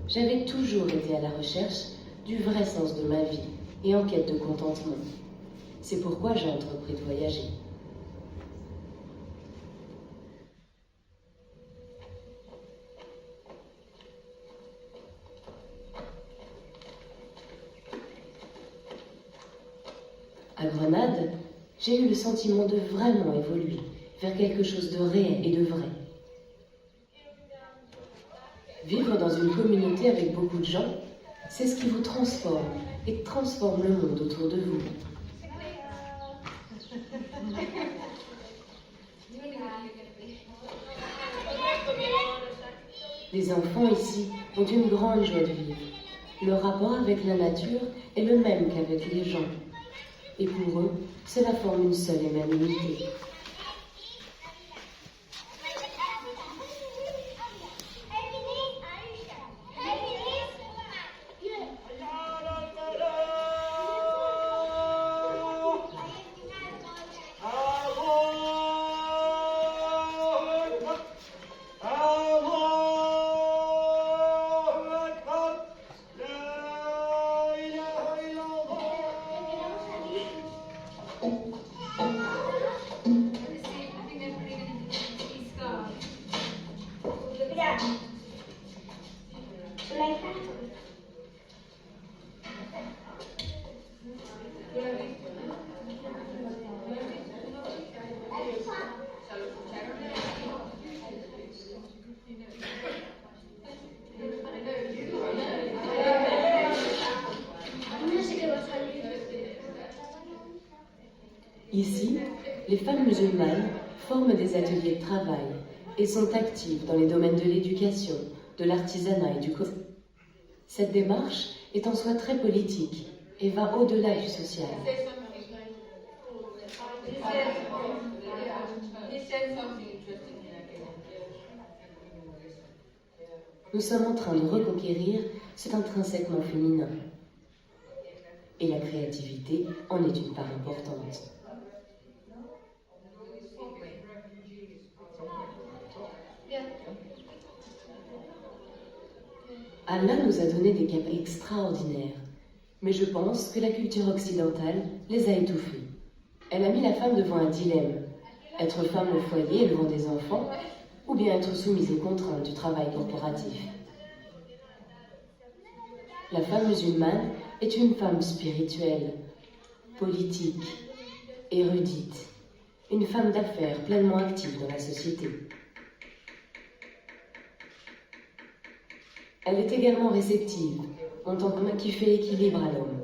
J'avais toujours été à la recherche du vrai sens de ma vie et en quête de contentement. C'est pourquoi j'ai entrepris de voyager. À Grenade, j'ai eu le sentiment de vraiment évoluer vers quelque chose de réel et de vrai. Vivre dans une communauté avec beaucoup de gens, c'est ce qui vous transforme et transforme le monde autour de vous. Les enfants ici ont une grande joie de vivre. Leur rapport avec la nature est le même qu'avec les gens. Et pour eux, cela forme une seule et même unité. Ici, les femmes musulmanes forment des ateliers de travail et sont actives dans les domaines de l'éducation, de l'artisanat et du commerce. Cette démarche est en soi très politique et va au-delà du social. Nous sommes en train de reconquérir cet intrinsèquement féminin. Et la créativité en est une part importante. Allah nous a donné des capacités extraordinaires, mais je pense que la culture occidentale les a étouffés. Elle a mis la femme devant un dilemme, être femme au foyer élevant des enfants, ou bien être soumise aux contraintes du travail corporatif. La femme musulmane est une femme spirituelle, politique, érudite, une femme d'affaires pleinement active dans la société. Elle est également réceptive, en tant qu'homme qui fait équilibre à l'homme.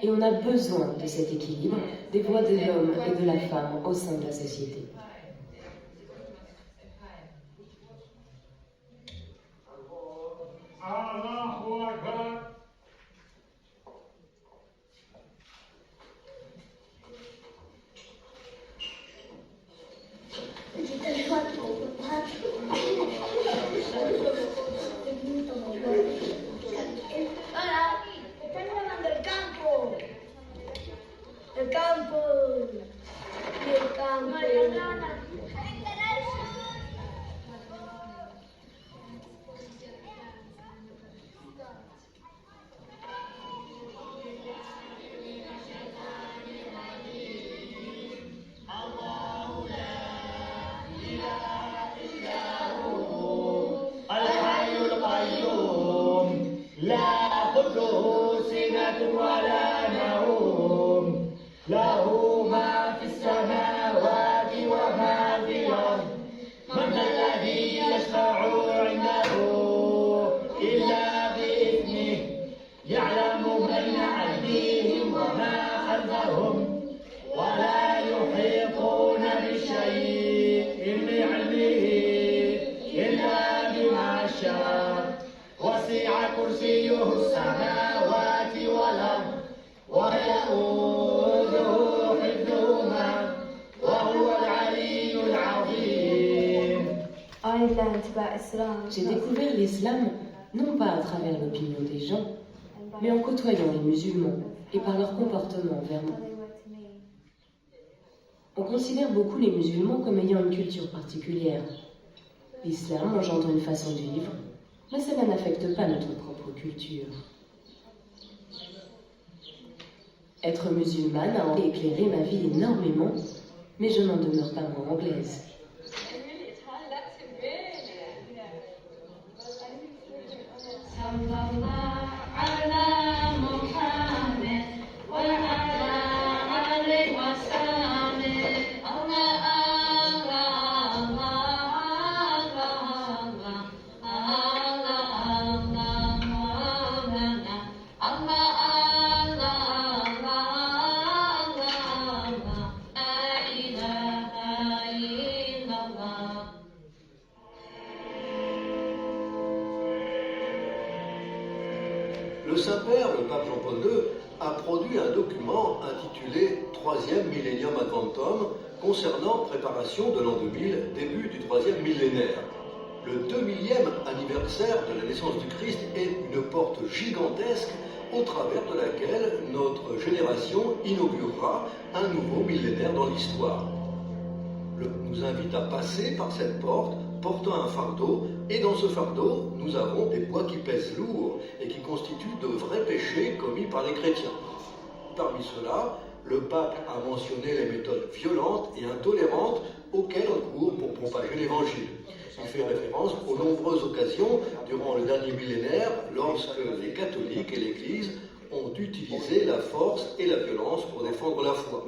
Et on a besoin de cet équilibre des voix de l'homme et de la femme au sein de la société. ويؤوده حفظهما وهو learned about Islam. J'ai découvert l'islam non pas à travers l'opinion des gens, mais en côtoyant les musulmans et par leur comportement envers moi. On considère beaucoup les musulmans comme ayant une culture particulière. L'islam engendre une façon de vivre, mais cela n'affecte pas notre propre culture. Être musulmane a éclairé ma vie énormément, mais je n'en demeure pas moins anglaise. Le Saint-Père, le pape Jean-Paul II, a produit un document intitulé Troisième Millennium Adventum concernant préparation de l'an 2000, début du troisième millénaire. Le 2000e anniversaire de la naissance du Christ est une porte gigantesque au travers de laquelle notre génération inaugurera un nouveau millénaire dans l'histoire. Nous invite à passer par cette porte portant un fardeau, et dans ce fardeau, nous avons des poids qui pèsent lourd et qui constituent de vrais péchés commis par les chrétiens. Parmi ceux-là, le pape a mentionné les méthodes violentes et intolérantes auxquelles on court pour propager l'évangile. Il fait référence aux nombreuses occasions durant le dernier millénaire lorsque les catholiques et l'Église ont utilisé la force et la violence pour défendre la foi.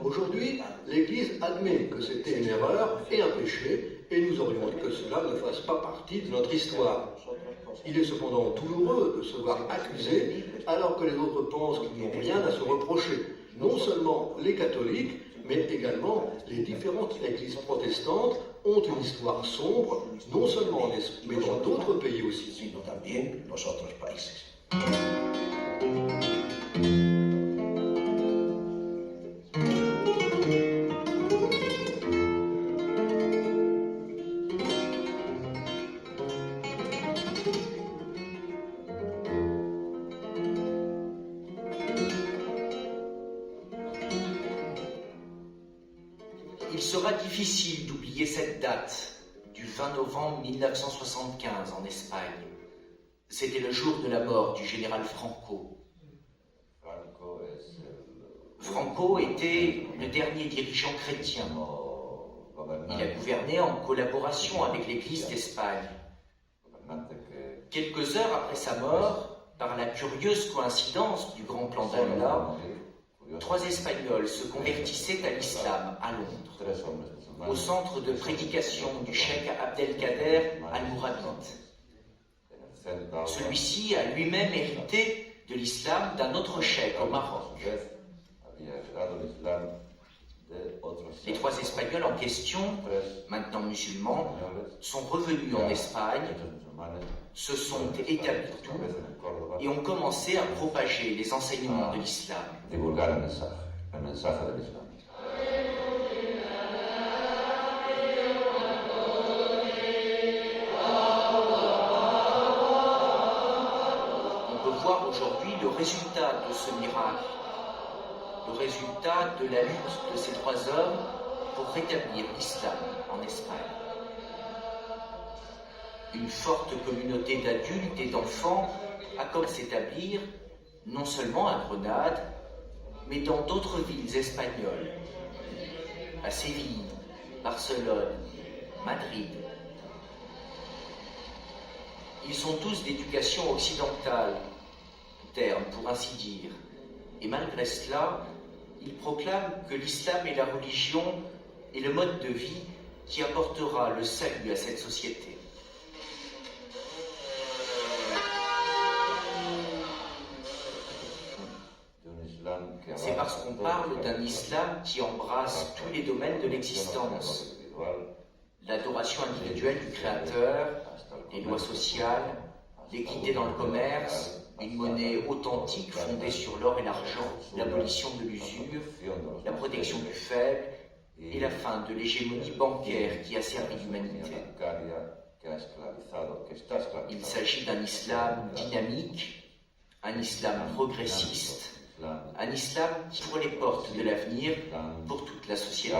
Aujourd'hui, l'Église admet que c'était une erreur et un péché, et nous aurions dit que cela ne fasse pas partie de notre histoire. Il est cependant douloureux de se voir accusé, alors que les autres pensent qu'ils n'ont rien à se reprocher. Non seulement les catholiques, mais également les différentes églises protestantes ont une histoire sombre, non seulement en Espagne, mais dans d'autres pays aussi. Sino también los otros países. Il sera difficile d'oublier cette date du 20 novembre 1975 en Espagne. C'était le jour de la mort du général Franco. Franco était le dernier dirigeant chrétien. Il a gouverné en collaboration avec l'Église d'Espagne. Quelques heures après sa mort, par la curieuse coïncidence du grand plan d'Allah, 3 Espagnols se convertissaient à l'islam à Londres, au centre de prédication du cheikh Abdelkader Al-Mourabit. Celui-ci a lui-même hérité de l'islam d'un autre cheikh au Maroc. Les 3 Espagnols en question, maintenant musulmans, sont revenus en Espagne, se sont établis et ont commencé à propager les enseignements de l'islam. On peut voir aujourd'hui le résultat de ce miracle, le résultat de la lutte de ces 3 hommes pour rétablir l'islam en Espagne. Une forte communauté d'adultes et d'enfants a comme s'établir non seulement à Grenade, mais dans d'autres villes espagnoles, à Séville, Barcelone, Madrid. Ils sont tous d'éducation occidentale, terme pour ainsi dire, et malgré cela, ils proclament que l'islam est la religion et le mode de vie qui apportera le salut à cette société. C'est parce qu'on parle d'un islam qui embrasse tous les domaines de l'existence. L'adoration individuelle du Créateur, les lois sociales, l'équité dans le commerce, une monnaie authentique fondée sur l'or et l'argent, l'abolition de l'usure, la protection du faible et la fin de l'hégémonie bancaire qui a servi l'humanité. Il s'agit d'un islam dynamique, un islam progressiste, un islam qui ouvre les portes de l'avenir pour toute la société.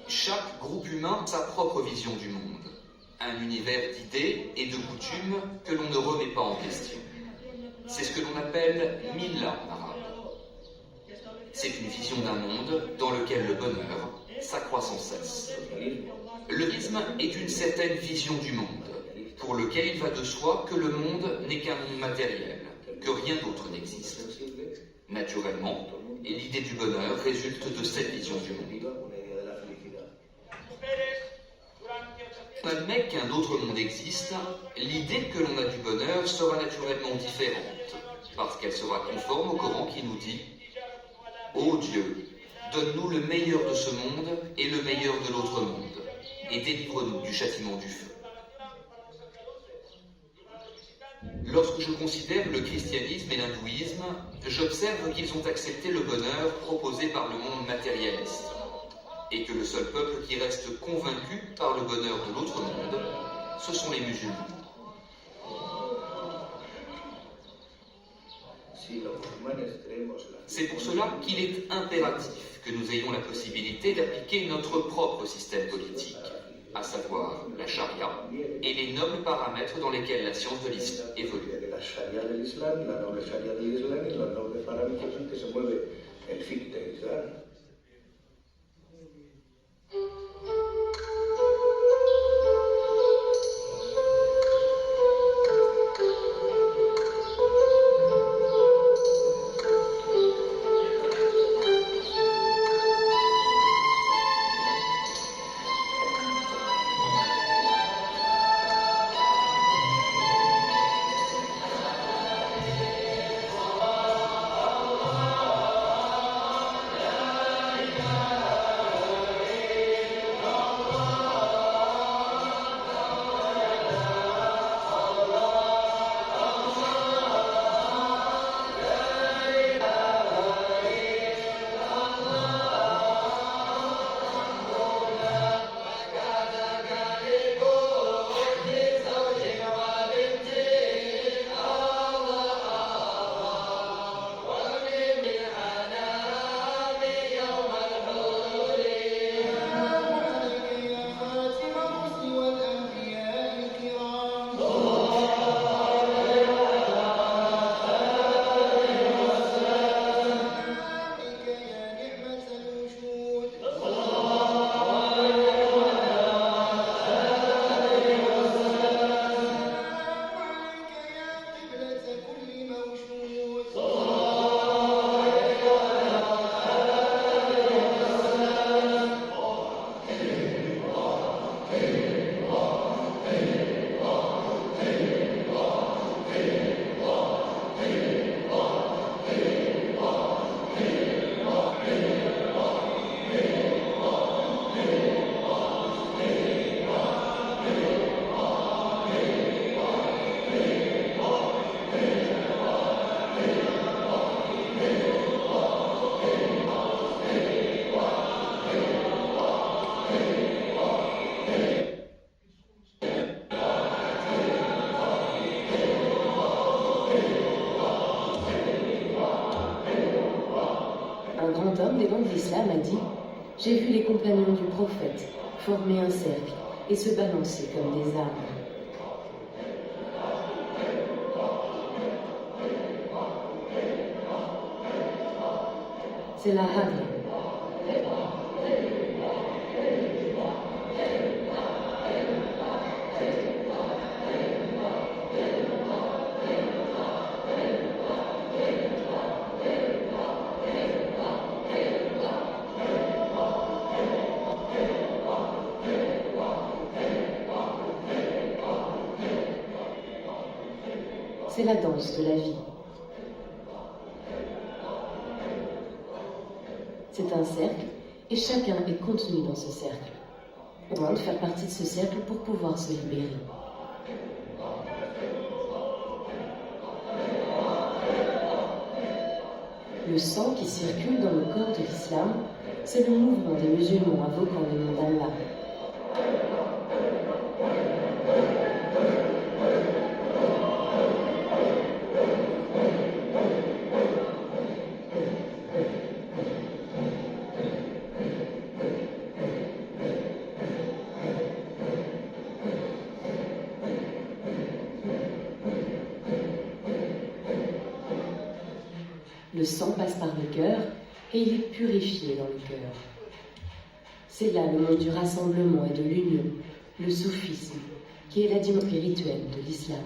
Chaque groupe humain a sa propre vision du monde, un univers d'idées et de coutumes que l'on ne remet pas en question. C'est ce que l'on appelle Millah en arabe. C'est une vision d'un monde dans lequel le bonheur s'accroît sans cesse. Le islam est une certaine vision du monde, pour lequel il va de soi que le monde n'est qu'un monde matériel, que rien d'autre n'existe. Naturellement, l'idée du bonheur résulte de cette vision du monde. On admet qu'un autre monde existe, l'idée que l'on a du bonheur sera naturellement différente, parce qu'elle sera conforme au Coran qui nous dit « Ô Dieu, donne-nous le meilleur de ce monde et le meilleur de l'autre monde, et délivre-nous du châtiment du feu. » Lorsque je considère le christianisme et l'hindouisme, j'observe qu'ils ont accepté le bonheur proposé par le monde matérialiste, et que le seul peuple qui reste convaincu par le bonheur de l'autre monde, ce sont les musulmans. C'est pour cela qu'il est impératif que nous ayons la possibilité d'appliquer notre propre système politique, à savoir la charia et les nobles paramètres dans lesquels la science de l'islam évolue. La charia de l'islam, la noble charia de l'islam et los nobles parámetros en que se mueve el fiqh de l'islam. Un grand homme des noms de l'islam a dit « J'ai vu les compagnons du prophète former un cercle et se balancer comme des arbres. » C'est la hadra. C'est la danse de la vie. C'est un cercle et chacun est contenu dans ce cercle. On doit faire partie de ce cercle pour pouvoir se libérer. Le sang qui circule dans le corps de l'islam, c'est le mouvement des musulmans invoquant le nom d'Allah. Le sang passe par le cœur et il est purifié dans le cœur. C'est là le monde du rassemblement et de l'union, le soufisme, qui est la dimension spirituelle de l'islam.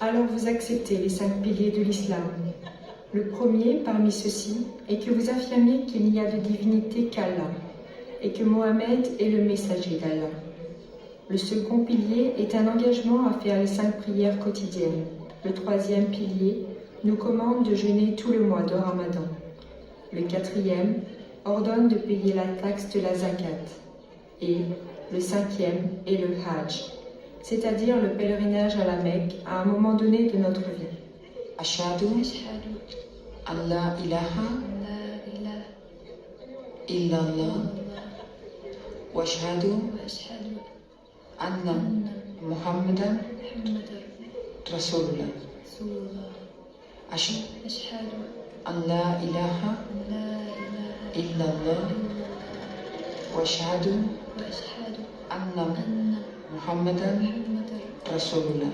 Alors vous acceptez les 5 piliers de l'islam. Le premier parmi ceux-ci est que vous affirmez qu'il n'y a de divinité qu'Allah et que Mohammed est le messager d'Allah. Le second pilier est un engagement à faire les 5 prières quotidiennes. Le troisième pilier nous commande de jeûner tout le mois de Ramadan. Le quatrième ordonne de payer la taxe de la zakat. Et le cinquième est le hajj, c'est-à-dire le pèlerinage à la Mecque à un moment donné de notre vie. Ashhadu an la ilaha illallah wa ashhadu anna Muhammadan Rasulullah. Ashhadu an la ilaha illallah wa ashhadu anna Muhammadan Rasulullah.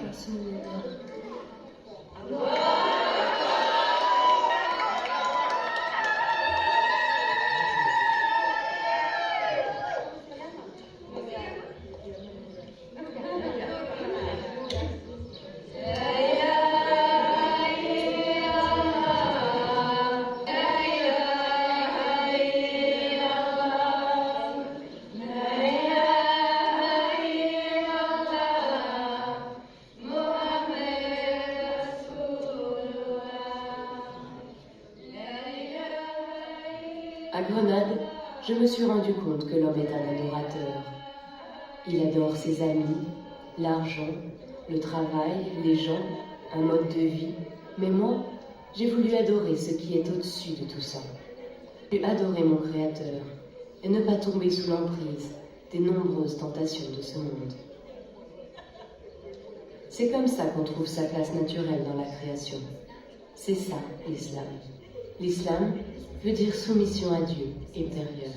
À Grenade, je me suis rendu compte que l'homme est un adorateur. Il adore ses amis, l'argent, le travail, les gens, un mode de vie. Mais moi, j'ai voulu adorer ce qui est au-dessus de tout ça. J'ai adoré mon Créateur et ne pas tomber sous l'emprise des nombreuses tentations de ce monde. C'est comme ça qu'on trouve sa place naturelle dans la création. C'est ça, l'islam. L'islam veut dire soumission à Dieu, intérieure.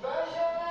بشر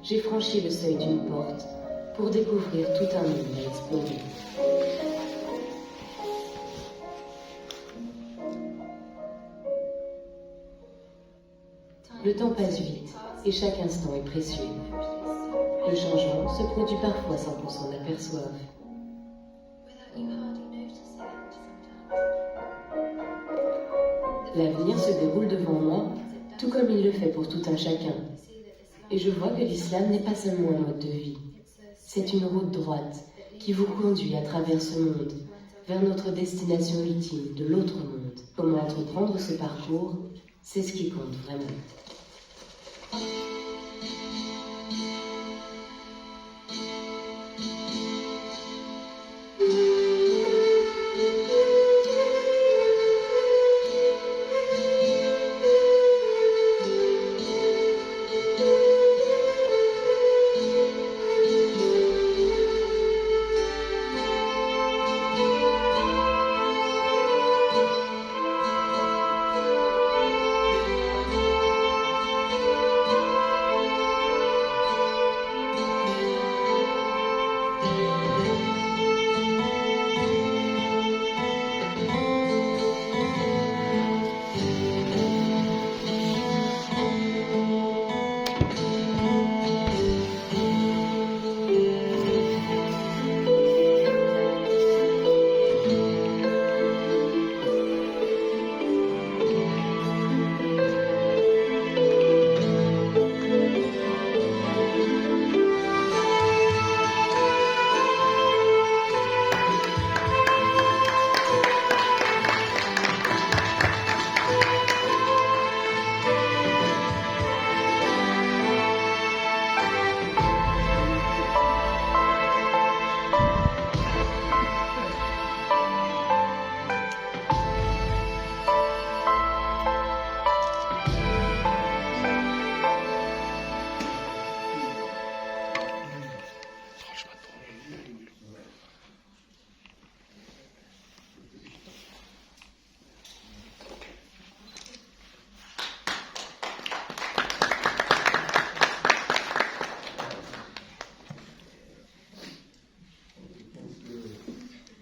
j'ai franchi le seuil d'une porte pour découvrir tout un monde à explorer. Le temps passe vite et chaque instant est précieux. Le changement se produit parfois sans qu'on s'en aperçoive. L'avenir se déroule devant moi, tout comme il le fait pour tout un chacun. Et je vois que l'islam n'est pas seulement un mode de vie. C'est une route droite qui vous conduit à travers ce monde, vers notre destination ultime de l'autre monde. Comment entreprendre ce parcours, c'est ce qui compte vraiment.